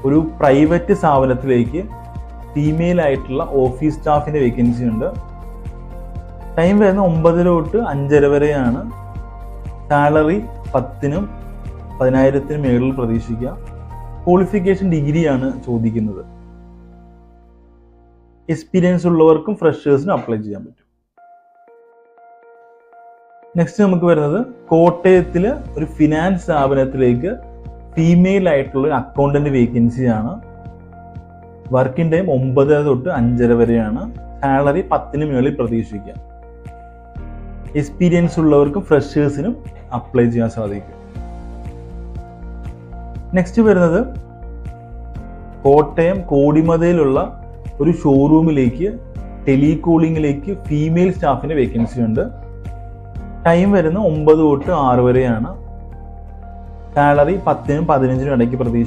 ഒരു പ്രൈവറ്റ് സ്ഥാപനത്തിലേക്ക് ഫീമെയിൽ ആയിട്ടുള്ള ഓഫീസ് സ്റ്റാഫിൻ്റെ വേക്കൻസി ഉണ്ട്. ടൈം വരുന്ന 9 തൊട്ട് 5:30 വരെയാണ്. സാലറി 10,000-നും 10,000-ത്തിനും മുകളിൽ പ്രതീക്ഷിക്കുക. ക്വാളിഫിക്കേഷൻ ഡിഗ്രിയാണ് ചോദിക്കുന്നത്. എക്സ്പീരിയൻസ് ഉള്ളവർക്കും ഫ്രഷേഴ്സിനും അപ്ലൈ ചെയ്യാൻ പറ്റും. നെക്സ്റ്റ് നമുക്ക് വരുന്നത് കോട്ടയത്തിൽ ഒരു ഫിനാൻസ് സ്ഥാപനത്തിലേക്ക് ഫീമെയിൽ ആയിട്ടുള്ള ഒരു അക്കൗണ്ടന്റ് വേക്കൻസിയാണ്. വർക്കിംഗ് ടൈം 9 തൊട്ട് 5:30 വരെയാണ്. സാലറി 10,000-ന് മുകളിൽ പ്രതീക്ഷിക്കാം. എക്സ്പീരിയൻസ് ഉള്ളവർക്കും ഫ്രഷേഴ്സിനും അപ്ലൈ ചെയ്യാൻ സാധിക്കും. നെക്സ്റ്റ് വരുന്നത് കോട്ടയം കോടിമതയിലുള്ള ഒരു ഷോറൂമിലേക്ക് ടെലികോളിങ്ങിലേക്ക് ഫീമെയിൽ സ്റ്റാഫിൻ്റെ വേക്കൻസി ഉണ്ട്. ടൈം വരുന്ന 9 തൊട്ട് 6 വരെയാണ്. സാലറി 10,000-നും 15,000-നും ഇടയ്ക്ക് പ്രതീക്ഷിക്കാം.